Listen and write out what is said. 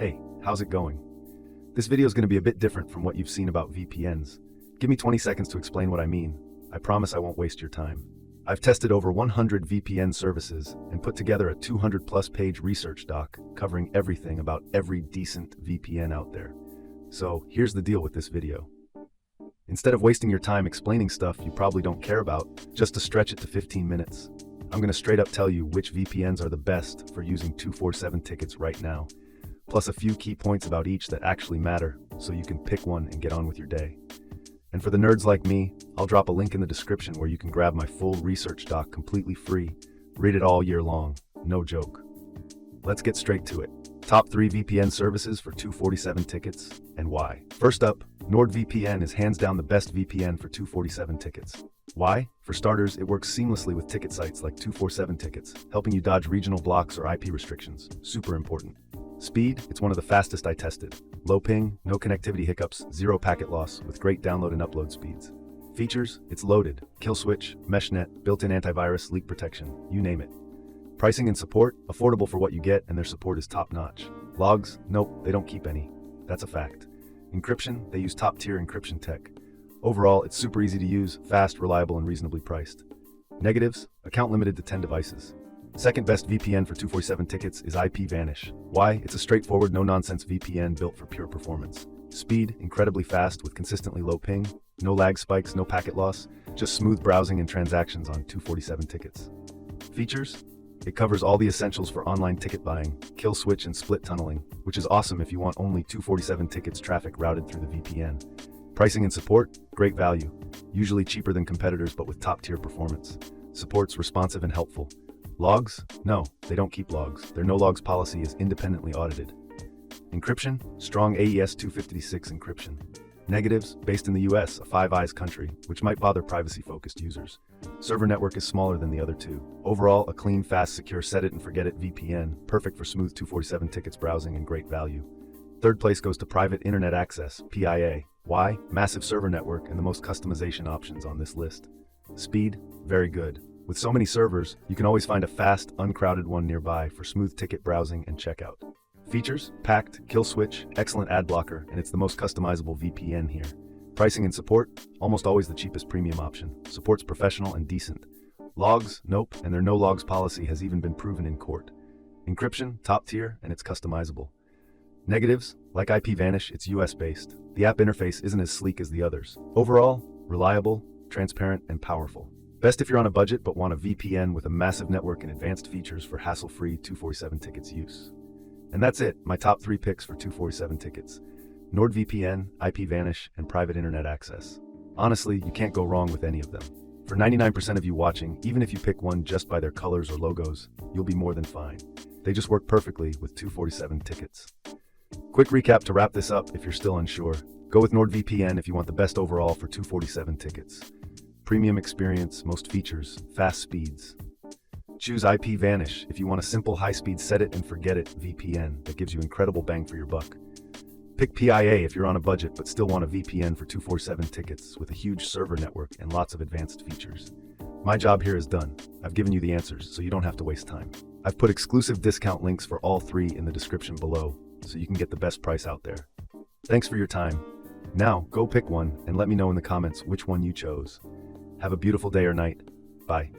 Hey, how's it going? This video is going to be a bit different from what you've seen about VPNs. Give me 20 seconds to explain what I mean. I promise I won't waste your time. I've tested over 100 VPN services and put together a 200-plus page research doc covering everything about every decent VPN out there. So here's the deal with this video. Instead of wasting your time explaining stuff you probably don't care about, just to stretch it to 15 minutes, I'm going to straight up tell you which VPNs are the best for using 247 tickets right now, plus a few key points about each that actually matter so you can pick one and get on with your day. And for the nerds like me, I'll drop a link in the description where you can grab my full research doc completely free. Read it all year long, no joke. Let's get straight to it. Top 3 VPN services for 247 tickets, and why. First up, NordVPN is hands down the best VPN for 247 tickets. Why? For starters, it works seamlessly with ticket sites like 247 tickets, helping you dodge regional blocks or IP restrictions. Super important. Speed, it's one of the fastest I tested. Low ping, no connectivity hiccups, zero packet loss, with great download and upload speeds. Features, it's loaded. Kill switch, meshnet, built-in antivirus, leak protection, you name it. Pricing and support, affordable for what you get, and their support is top-notch. Logs, nope, they don't keep any. That's a fact. Encryption, they use top-tier encryption tech. Overall, it's super easy to use, fast, reliable, and reasonably priced. Negatives, account limited to 10 devices. Second best VPN for 247 tickets is IPVanish. Why? It's a straightforward, no-nonsense VPN built for pure performance. Speed, incredibly fast with consistently low ping, no lag spikes, no packet loss, just smooth browsing and transactions on 247 tickets. Features? It covers all the essentials for online ticket buying, kill switch and split tunneling, which is awesome if you want only 247 tickets traffic routed through the VPN. Pricing and support, great value. Usually cheaper than competitors but with top-tier performance. Support's responsive and helpful. Logs? No, they don't keep logs. Their no-logs policy is independently audited. Encryption? Strong AES 256 encryption. Negatives? Based in the US, a Five Eyes country, which might bother privacy-focused users. Server network is smaller than the other two. Overall, a clean, fast, secure set-it-and-forget-it VPN, perfect for smooth 247 tickets browsing and great value. Third place goes to Private Internet Access, PIA. Why? Massive server network and the most customization options on this list. Speed? Very good. With so many servers, you can always find a fast, uncrowded one nearby for smooth ticket browsing and checkout. Features? Packed, kill switch, excellent ad blocker, and it's the most customizable VPN here. Pricing and support? Almost always the cheapest premium option. Support's professional and decent. Logs? Nope, and their no-logs policy has even been proven in court. Encryption? Top tier, and it's customizable. Negatives? Like IPVanish, it's US-based. The app interface isn't as sleek as the others. Overall, reliable, transparent, and powerful. Best if you're on a budget but want a VPN with a massive network and advanced features for hassle-free 247 tickets use. And that's it, my top 3 picks for 247 tickets. NordVPN, IPVanish, and Private Internet Access. Honestly, you can't go wrong with any of them. For 99% of you watching, even if you pick one just by their colors or logos, you'll be more than fine. They just work perfectly with 247 tickets. Quick recap to wrap this up if you're still unsure. Go with NordVPN if you want the best overall for 247 tickets. Premium experience, most features, fast speeds. Choose IPVanish if you want a simple high-speed set-it-and-forget-it VPN that gives you incredible bang for your buck. Pick PIA if you're on a budget but still want a VPN for 247 tickets with a huge server network and lots of advanced features. My job here is done. I've given you the answers, so you don't have to waste time. I've put exclusive discount links for all 3 in the description below, so you can get the best price out there. Thanks for your time. Now, go pick one and let me know in the comments which one you chose. Have a beautiful day or night. Bye.